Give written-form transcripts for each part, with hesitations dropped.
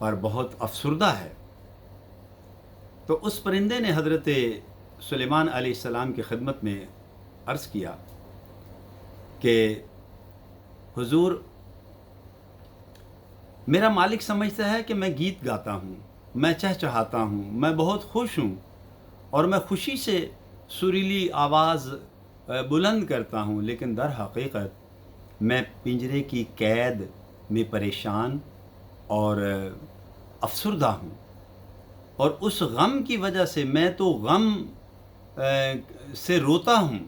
اور بہت افسردہ ہے۔ تو اس پرندے نے حضرت سلیمان علیہ السلام کی خدمت میں عرض کیا کہ حضور، میرا مالک سمجھتا ہے کہ میں گیت گاتا ہوں، میں چہچہاتا ہوں، میں بہت خوش ہوں، اور میں خوشی سے سریلی آواز بلند کرتا ہوں، لیکن در حقیقت میں پنجرے کی قید میں پریشان اور افسردہ ہوں، اور اس غم کی وجہ سے میں تو غم سے روتا ہوں،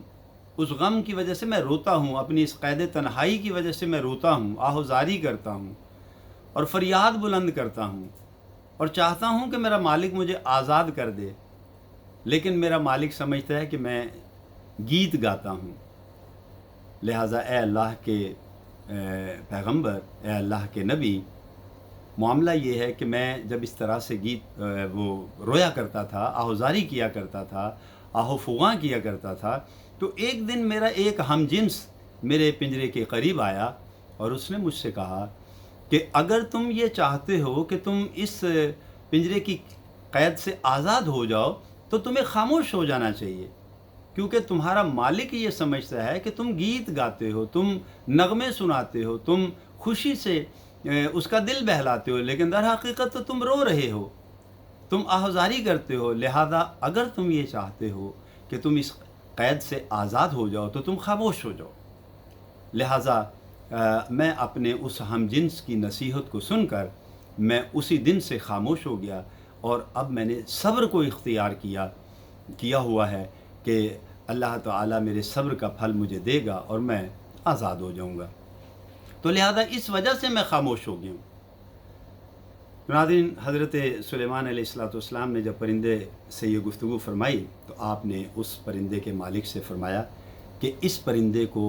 اس غم کی وجہ سے میں روتا ہوں، اپنی اس قید تنہائی کی وجہ سے میں روتا ہوں، آہوزاری کرتا ہوں اور فریاد بلند کرتا ہوں، اور چاہتا ہوں کہ میرا مالک مجھے آزاد کر دے، لیکن میرا مالک سمجھتا ہے کہ میں گیت گاتا ہوں۔ لہٰذا اے اللہ کے پیغمبر، اے اللہ کے نبی، معاملہ یہ ہے کہ میں جب اس طرح سے گیت وہ رویا کرتا تھا، آہوزاری کیا کرتا تھا، آہو فغاں کیا کرتا تھا، تو ایک دن میرا ایک ہم جنس میرے پنجرے کے قریب آیا اور اس نے مجھ سے کہا کہ اگر تم یہ چاہتے ہو کہ تم اس پنجرے کی قید سے آزاد ہو جاؤ تو تمہیں خاموش ہو جانا چاہیے، کیونکہ تمہارا مالک یہ سمجھتا ہے کہ تم گیت گاتے ہو، تم نغمے سناتے ہو، تم خوشی سے اس کا دل بہلاتے ہو، لیکن در حقیقت تو تم رو رہے ہو، تم آہوزاری کرتے ہو۔ لہذا اگر تم یہ چاہتے ہو کہ تم اس قید سے آزاد ہو جاؤ تو تم خاموش ہو جاؤ۔ لہذا میں اپنے اس ہم جنس کی نصیحت کو سن کر میں اسی دن سے خاموش ہو گیا، اور اب میں نے صبر کو اختیار کیا ہوا ہے کہ اللہ تعالیٰ میرے صبر کا پھل مجھے دے گا اور میں آزاد ہو جاؤں گا، تو لہذا اس وجہ سے میں خاموش ہو گیا ہوں۔ ناظرین، حضرت سلیمان علیہ السلام نے جب پرندے سے یہ گفتگو فرمائی تو آپ نے اس پرندے کے مالک سے فرمایا کہ اس پرندے کو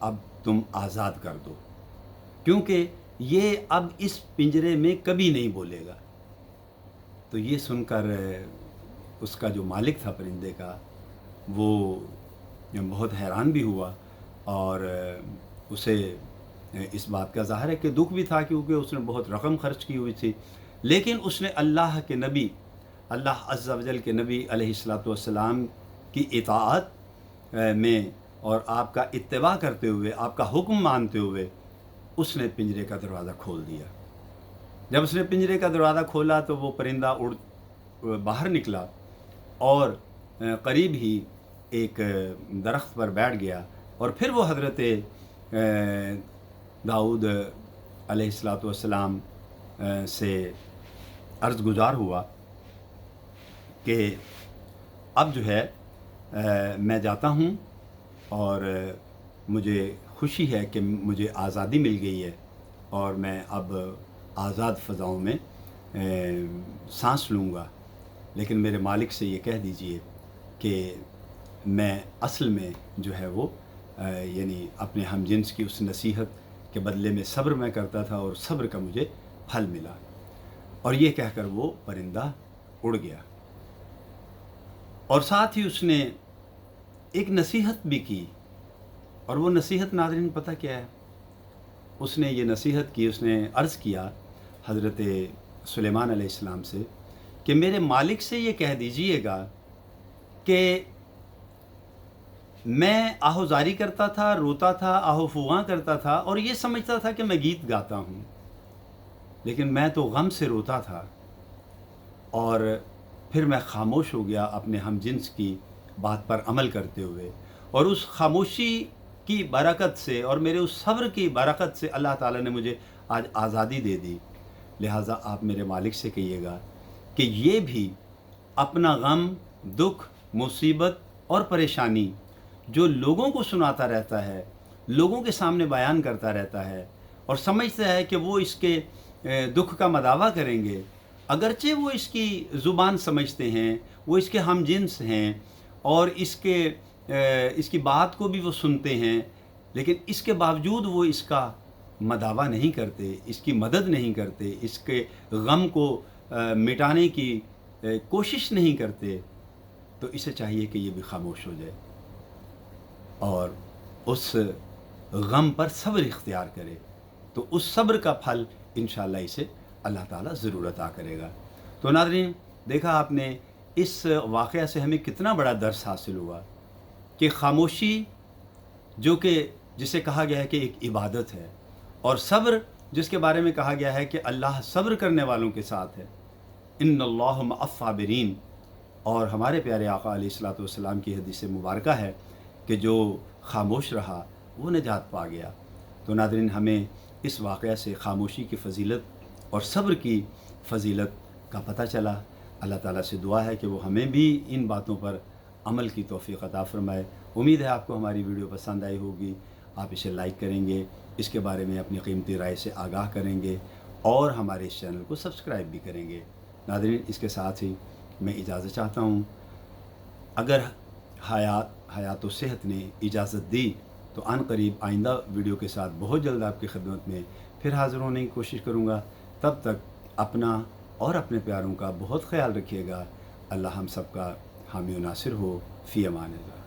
اب تم آزاد کر دو، کیونکہ یہ اب اس پنجرے میں کبھی نہیں بولے گا۔ تو یہ سن کر اس کا جو مالک تھا پرندے کا، وہ بہت حیران بھی ہوا، اور اسے اس بات کا ظاہر ہے کہ دکھ بھی تھا، کیونکہ اس نے بہت رقم خرچ کی ہوئی تھی، لیکن اس نے اللہ کے نبی، اللہ عز و جل کے نبی علیہ السلام کی اطاعت میں اور آپ کا اتباع کرتے ہوئے، آپ کا حکم مانتے ہوئے اس نے پنجرے کا دروازہ کھول دیا۔ جب اس نے پنجرے کا دروازہ کھولا تو وہ پرندہ باہر نکلا اور قریب ہی ایک درخت پر بیٹھ گیا، اور پھر وہ حضرت داؤد علیہ السلام سے عرض گزار ہوا کہ اب جو ہے میں جاتا ہوں، اور مجھے خوشی ہے کہ مجھے آزادی مل گئی ہے، اور میں اب آزاد فضاؤں میں سانس لوں گا، لیکن میرے مالک سے یہ کہہ دیجئے کہ میں اصل میں جو ہے وہ یعنی اپنے ہم جنس کی اس نصیحت کے بدلے میں صبر میں کرتا تھا، اور صبر کا مجھے پھل ملا۔ اور یہ کہہ کر وہ پرندہ اڑ گیا، اور ساتھ ہی اس نے ایک نصیحت بھی کی، اور وہ نصیحت ناظرین پتہ کیا ہے؟ اس نے یہ نصیحت کی، اس نے عرض کیا حضرت سلیمان علیہ السلام سے کہ میرے مالک سے یہ کہہ دیجئے گا کہ میں آہوزاری کرتا تھا، روتا تھا، آہو فغاں کرتا تھا، اور یہ سمجھتا تھا کہ میں گیت گاتا ہوں، لیکن میں تو غم سے روتا تھا، اور پھر میں خاموش ہو گیا اپنے ہم جنس کی بات پر عمل کرتے ہوئے، اور اس خاموشی کی برکت سے اور میرے اس صبر کی برکت سے اللہ تعالیٰ نے مجھے آج آزادی دے دی۔ لہٰذا آپ میرے مالک سے کہیے گا کہ یہ بھی اپنا غم، دکھ، مصیبت اور پریشانی جو لوگوں کو سناتا رہتا ہے، لوگوں کے سامنے بیان کرتا رہتا ہے، اور سمجھتا ہے کہ وہ اس کے دکھ کا مداوع کریں گے، اگرچہ وہ اس کی زبان سمجھتے ہیں، وہ اس کے ہم جنس ہیں، اور اس کی بات کو بھی وہ سنتے ہیں، لیکن اس کے باوجود وہ اس کا مداوع نہیں کرتے، اس کی مدد نہیں کرتے، اس کے غم کو مٹانے کی کوشش نہیں کرتے، تو اسے چاہیے کہ یہ بھی خاموش ہو جائے اور اس غم پر صبر اختیار کرے، تو اس صبر کا پھل انشاءاللہ اسے اللہ تعالیٰ ضرور عطا کرے گا۔ تو ناظرین، دیکھا آپ نے اس واقعہ سے ہمیں کتنا بڑا درس حاصل ہوا کہ خاموشی جو کہ جسے کہا گیا ہے کہ ایک عبادت ہے، اور صبر جس کے بارے میں کہا گیا ہے کہ اللہ صبر کرنے والوں کے ساتھ ہے، ان اللہ مع الصابرین، اور ہمارے پیارے آقا علیہ الصلوۃ والسلام کی حدیث مبارکہ ہے کہ جو خاموش رہا وہ نجات پا گیا۔ تو ناظرین، ہمیں اس واقعہ سے خاموشی کی فضیلت اور صبر کی فضیلت کا پتہ چلا۔ اللہ تعالیٰ سے دعا ہے کہ وہ ہمیں بھی ان باتوں پر عمل کی توفیق عطا فرمائے۔ امید ہے آپ کو ہماری ویڈیو پسند آئی ہوگی، آپ اسے لائک کریں گے، اس کے بارے میں اپنی قیمتی رائے سے آگاہ کریں گے، اور ہمارے اس چینل کو سبسکرائب بھی کریں گے۔ ناظرین، اس کے ساتھ ہی میں اجازت چاہتا ہوں۔ اگر حیات و صحت نے اجازت دی تو عن قریب آئندہ ویڈیو کے ساتھ بہت جلد آپ کی خدمت میں پھر حاضر ہونے کی کوشش کروں گا۔ تب تک اپنا اور اپنے پیاروں کا بہت خیال رکھیے گا۔ اللہ ہم سب کا حامی و ناصر ہو۔ فی امان اللہ۔